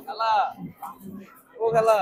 খালা ও খালা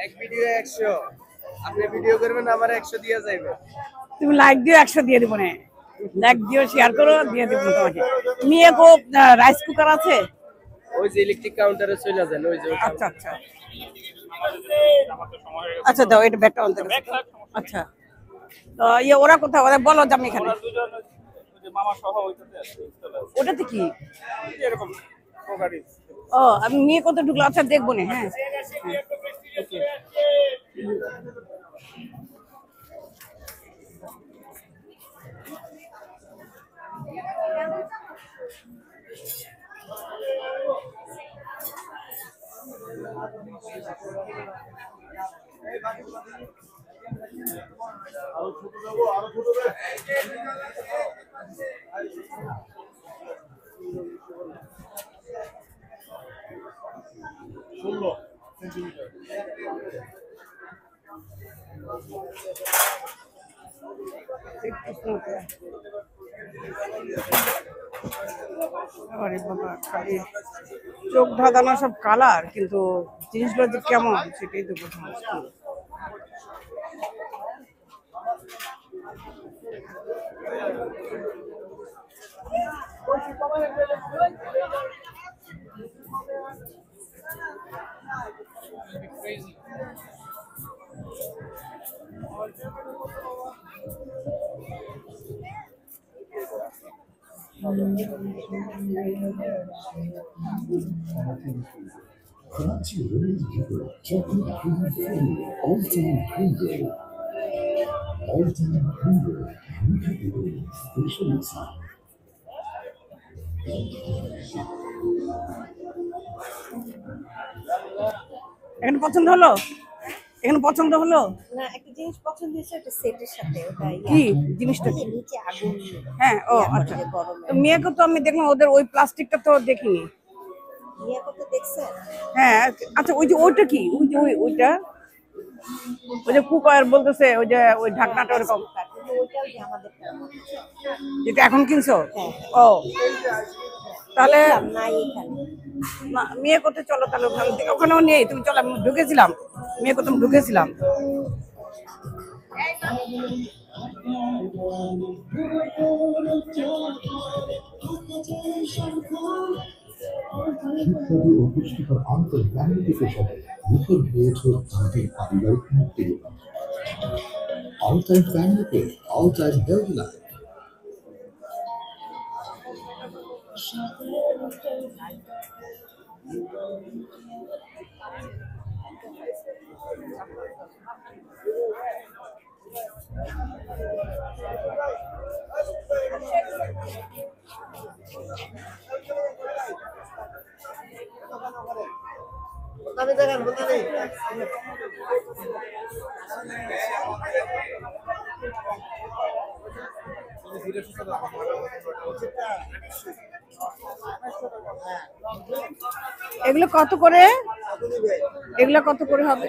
এক ভিডিও 100 আপনি ভিডিও করবেন আমার 100 দিয়ে যাইবে তুমি লাইক দিও 100 দিয়ে দিব না লাইক দিও শেয়ার করো দিয়ে দিব তোমাকে নিয়ে গো রাইস কুকার আছে ওই যে ইলেকট্রিক কাউন্টারে চলে যান ওই যে আচ্ছা আচ্ছা আচ্ছা দাও এটা ব্যাগটা অন্তর আচ্ছা তো ইয়ে ওরা কোথায় ওরা বলো যে আমি এখানে মামা সহ ওইটাতে আছে ওটাতে কি এরকম প্রকারই ও আমি নিয়ে কত ঢুকলো আচ্ছা দেখবো না হ্যাঁ আরে বাবা খালি চোখ ধাঁধানো সব কালার কিন্তু জিনিসগুলো যে কেমন সেটাই তো বোঝা মুশকিল Karachi Royal River Chocolate Cream Free All-Time Hunger All-Time Hunger Unforgettable Special Exam এখানে পছন্দ হলো এখানে পছন্দ হলো না একটা জিনিস পছন্দ হয়েছে একটা সেটের সাথে ওটা কি জিনিসটা কি নিচে আগুন হ্যাঁ ও আচ্ছা তো মেয়েকে তো আমি দেখলাম ওদের ওই প্লাস্টিকটা তো দেখিনি নিয়ে কত দেখছেন হ্যাঁ আচ্ছা ওই যে ওইটা কি ওই যে ওইটা ওই যে কুকার বলতেছে ওই যে ওই ঢাকনাটা ওরকম ওইটাও যে আমাদের যেটা এখন কিনছো ও তাহলে নাই এখানে মেয়ে করতে চলো তাহলে ওখানেও নেই তুমি চলো আমি ঢুকেছিলাম মেয়ে করতে ঢুকেছিলাম শিক্ষাদি ও পুষ্টিকর আন্তর্জাতিক পেশায় মুখর হয়েছে তাদের পারিবারিক মুক্তিযোদ্ধা অল টাইম ফ্যামিলিতে অল টাইম হেলথ লাইফ এগুলো কত করে এগুলো কত করে হবে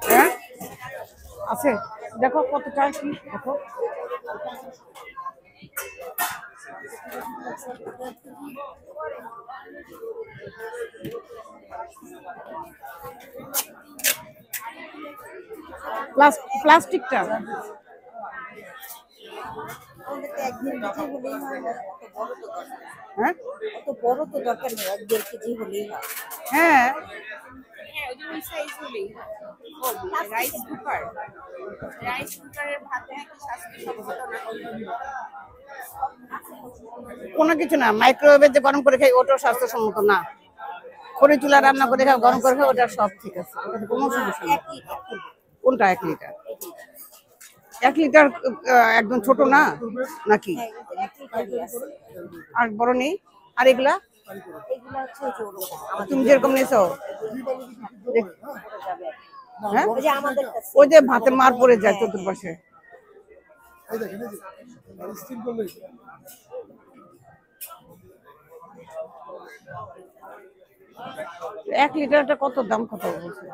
হ্যাঁ আছে দেখো কত চাই কি দেখো প্লাস্টিকটা 1 কেজি হলেই হয় না, অত বড় তো দরকার নেই। হ্যাঁ অত বড় তো দরকার নেই, 1-1.5 কেজি হলেই হয়। হ্যাঁ হ্যাঁ ওই যে ওই সাইজ হলেই হয়। ও রাইস কুকারের ভাতে নাকি স্বাস্থ্যসম্মত না। কোনো কিছু না, মাইক্রোওয়েভে যে গরম করে খাই ওটাও স্বাস্থ্যসম্মত না, খড়ি চুলা রান্না করে খাই গরম করে খাই ওটা সব ঠিক আছে, ওটাতে কোনো সমস্যা নেই। 1 লিটার। কোনটা 1 লিটার? 1 লিটার একদম ছোট না নাকি? হ্যাঁ, কিন্তু 1 লিটারই আছে। আর বড় নেই? আর এগুলা এগুলো হচ্ছে ওই যে ওরকম আমাদের তুমি যেরকম নিয়েছো? পড়ে যাবে। হ্যাঁ ওই যে আমাদের কাছে ওই যে ভাতে মার পড়ে যায় চতুর্পাশে। এক লিটারটা কত দাম, কত বলছে?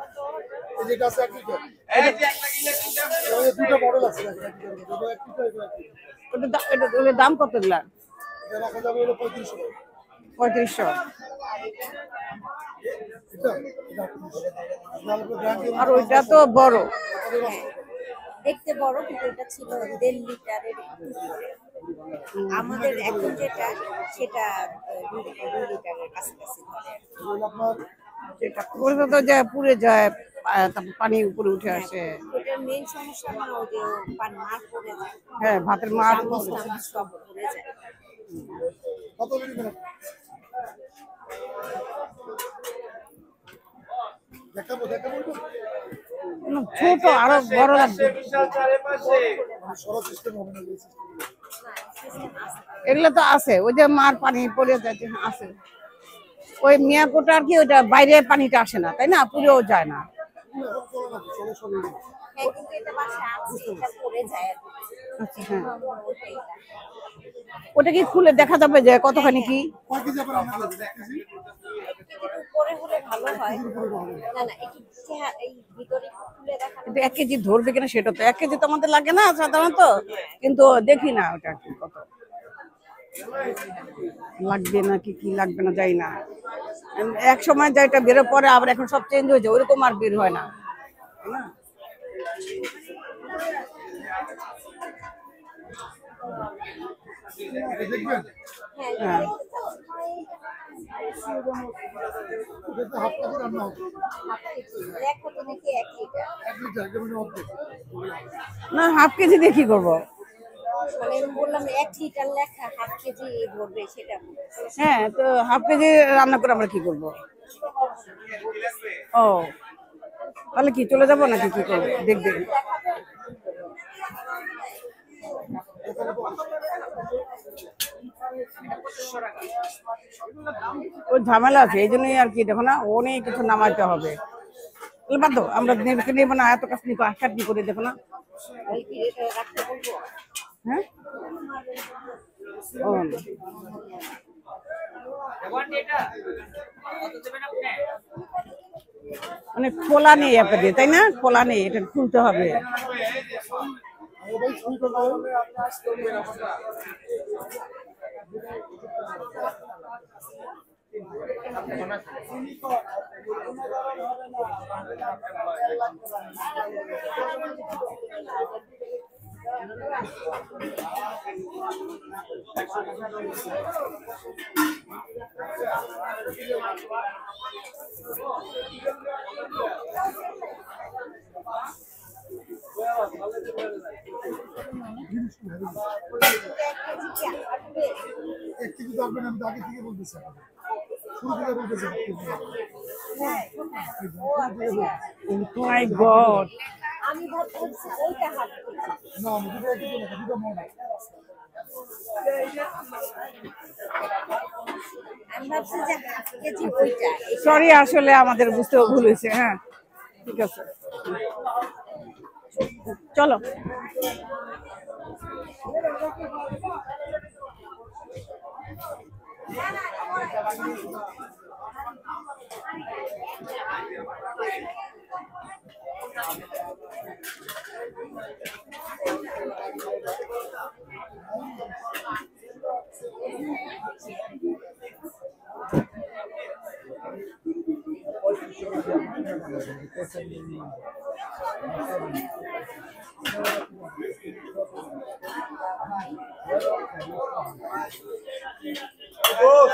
ওটার দাম কত এগুলা? 3500। আর ওইটা তো বড়। হ্যাঁ, দেখতে বড় কিন্তু এটা ছিল 1.5 লিটারের একটু উপরে। আমাদের এখন যেটা সেটা 2 লিটারের কাছাকাছি ধরে আর কি। যেটা ওটা তো যায় পুড়ে যায়, তারপর পানি উপরে উঠে আসে। এটার মেইন সমস্যা না ওই যে মার পড়ে যায়, হ্যাঁ ভাতের মার চামচ টামচ সব পড়ে যায়। ছোট আরো বড় লাগবে। এগুলো তো আছে, ওই যে মার পানি পড়ে যাচ্ছে আছে। ওই মিয়াকোটা আর কি ওইটা বাইরে পানিটা আসে না, তাই না, পুড়েও যায় না। হ্যাঁ, কিন্তু এটা বাসায় আছে, এটা পড়ে যায় আর কি। আচ্ছা হ্যাঁ, ওইটাই না। ওটা কি খুলে দেখা যাবে যে কতখানি কি? একটু উপরে হলে ভালো হয়। না না, একটু এই ভিতরে একটু খুলে দেখানো। কিন্তু 1 কেজি ধরবে কিনা সেটা তো, 1 কেজি তো আমাদের লাগে না সাধারণত, কিন্তু দেখি না ওটা কি কত লাগবে নাকি কি লাগবে না যাই না। এক সময় যেটা বেরো পরে আবার এখন সব চেঞ্জ হয়ে যায়, ওইরকম আর বের হয় না, তাই না? হ্যাঁ, দেখো তো দেখি 1 লিটার। না হাফ কেজি দিয়ে কি করবো? মানে আমি বললাম 1 লিটার লেখা 1/2 কেজি ধরবে সেটা বলছি। হ্যাঁ তো হাফ কেজি রান্না করে আমরা কি করবো? ও তাহলে কি চলে যাবো নাকি কি করবো দেখবে? ওই ঝামেলা আছে, এই জন্যই আর কি, দেখো না অনেক কিছু নামাইতে হবে। বাদ দাও, আমরা নেবো না, এত কাজ নিকো আটকাটনি করে, দেখো না। তাহলে কি এটা রাখতে বলবো? হ্যাঁ ও মানে খোলা নেই আপনাদের, তাই না? খোলা নেই, এটা খুলতে হবে। মাই গড, আমি ভাবছি ওইটা 1/2 কেজি। আমি ভাবছি যে 1/2 কেজি ওইটা। সরি আসলে আমাদের বুঝতেও ভুল হয়েছে। হ্যাঁ ঠিক আছে, চলো। ও